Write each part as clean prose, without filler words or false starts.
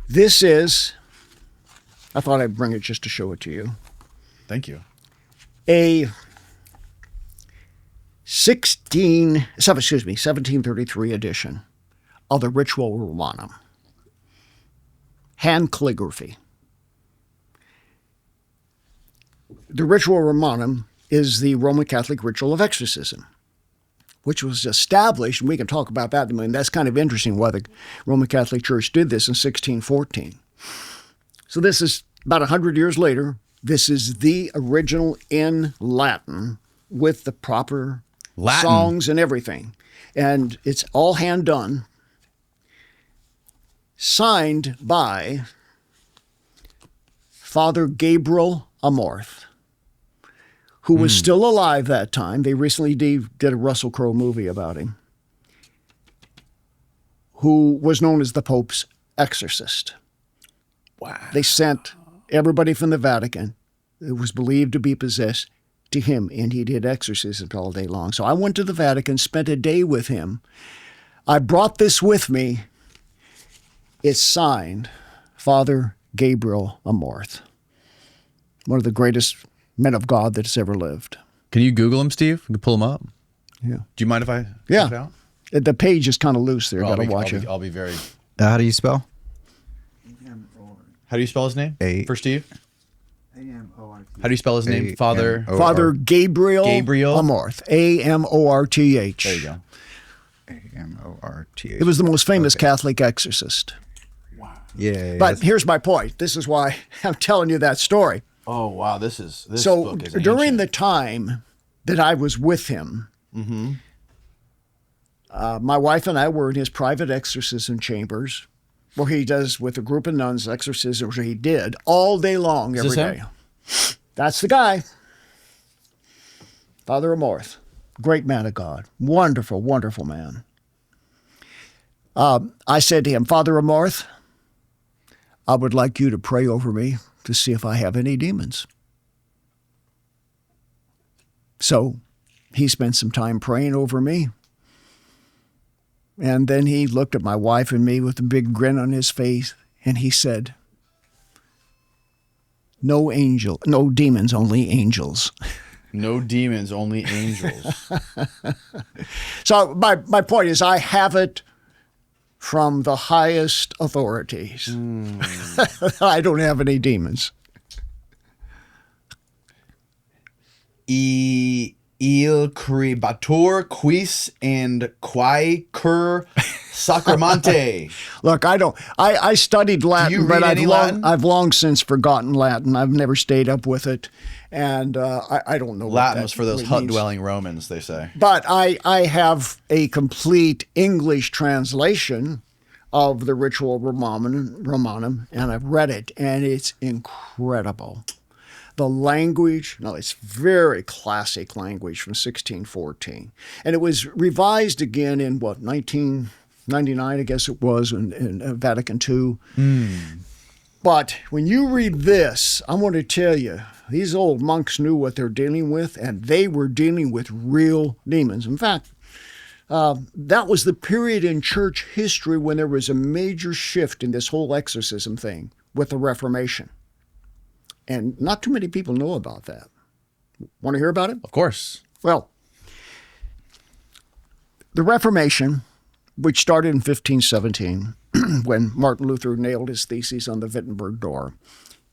This is, I thought I'd bring it just to show it to you. Thank you. A 1733 edition of the Rituale Romanum. Hand calligraphy. The Rituale Romanum is the Roman Catholic ritual of exorcism, which was established, and we can talk about that. I mean, that's kind of interesting why the Roman Catholic Church did this in 1614. So this is about 100 years later. This is the original in Latin with the proper songs and everything. And it's all hand done, signed by Father Gabriel Amorth, who was still alive that time. They recently did a Russell Crowe movie about him, who was known as the Pope's exorcist. Wow. They sent everybody from the Vatican who was believed to be possessed to him, and he did exorcisms all day long. So I went to the Vatican, spent a day with him. I brought this with me. It's signed Father Gabriel Amorth, one of the greatest men of God that's ever lived. Can you Google him, Steve? You can pull him up. Yeah. Do you mind if I Yeah. check it out? The page is kind of loose there. Got to watch it. I'll be very... How do you spell? How do you spell his name? For Steve? Amorth. How do you spell his name? Father Gabriel Gabriel Amorth. Amorth. There you go. Amorth. It was the most famous Catholic exorcist. Yeah. But here's my point. This is why I'm telling you that story. Oh, wow. This So book is during ancient. the time that I was with him, my wife and I were in his private exorcism chambers, where he does with a group of nuns exorcisms, where he did all day long, every day. That's the guy. Father Amorth, great man of God, wonderful, wonderful man. I said to him, Father Amorth, I would like you to pray over me to see if I have any demons. So he spent some time praying over me. And then he looked at my wife and me with a big grin on his face, and he said, no demons, only angels. No demons, only angels. So my point is, I have it from the highest authorities. I don't have any demons. Il crebatur quis and quae cur sacramante. Look, I studied Latin, but I've long since forgotten Latin. I've never stayed up with it. And I don't know Latin what was for those really means. hut-dwelling Romans, they say. But I have a complete English translation of the Rituale Romanum, and I've read it, and it's incredible. The language, it's very classic language from 1614. And it was revised again in, 1999, I guess it was, in Vatican II. But when you read this, I want to tell you, these old monks knew what they're dealing with, and they were dealing with real demons. In fact, that was the period in church history when there was a major shift in this whole exorcism thing with the Reformation. And not too many people know about that. Want to hear about it? Of course. Well, the Reformation, which started in 1517, when Martin Luther nailed his theses on the Wittenberg door,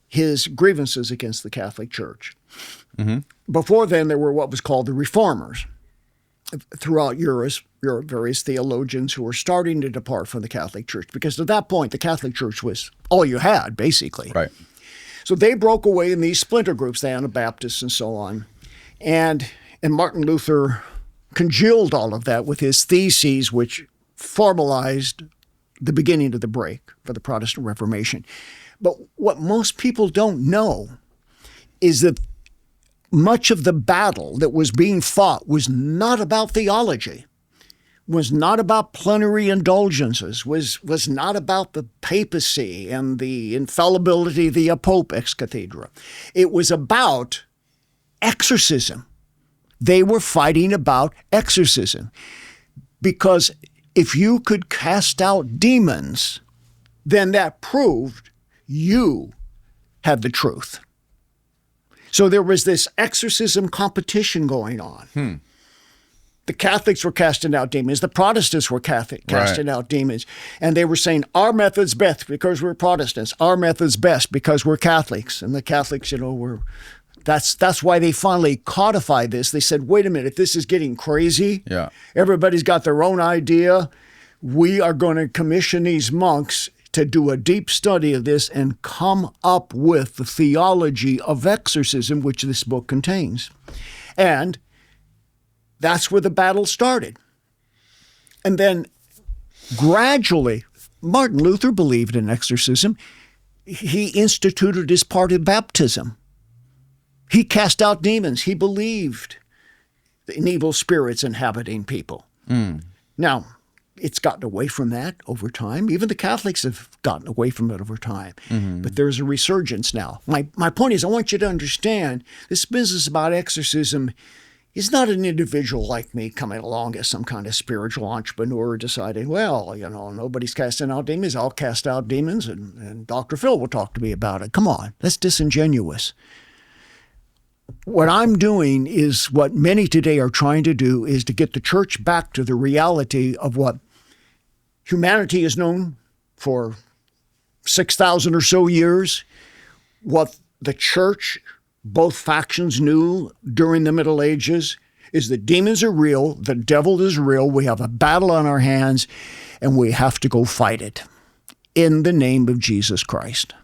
his grievances against the Catholic Church. Before then, there were what was called the Reformers. Throughout Europe, various theologians who were starting to depart from the Catholic Church, because at that point, the Catholic Church was all you had, basically. Right. So they broke away in these splinter groups, the Anabaptists and so on. And Martin Luther congealed all of that with his theses, which formalized the beginning of the break for the Protestant Reformation. But what most people don't know is that much of the battle that was being fought was not about theology, was not about plenary indulgences, was not about the papacy and the infallibility of the Pope ex cathedra. It was about exorcism. They were fighting about exorcism. Because if you could cast out demons, then that proved you had the truth. So there was this exorcism competition going on. The Catholics were casting out demons. The Protestants were casting out demons. And they were saying, our method's best because we're Protestants. Our method's best because we're Catholics. And the Catholics, were... That's why they finally codified this. They said, wait a minute, this is getting crazy. Yeah. Everybody's got their own idea. We are going to commission these monks to do a deep study of this and come up with the theology of exorcism, which this book contains. And that's where the battle started. And then gradually, Martin Luther believed in exorcism. He instituted his part of baptism. He cast out demons. He believed in evil spirits inhabiting people. Now, it's gotten away from that over time. Even the Catholics have gotten away from it over time. But there's a resurgence now. My point is, I want you to understand this business about exorcism is not an individual like me coming along as some kind of spiritual entrepreneur deciding, well, nobody's casting out demons. I'll cast out demons and Dr. Phil will talk to me about it. Come on, that's disingenuous. What I'm doing is what many today are trying to do, is to get the church back to the reality of what humanity has known for 6,000 or so years, what the church, both factions, knew during the Middle Ages, is that demons are real, the devil is real, we have a battle on our hands, and we have to go fight it in the name of Jesus Christ.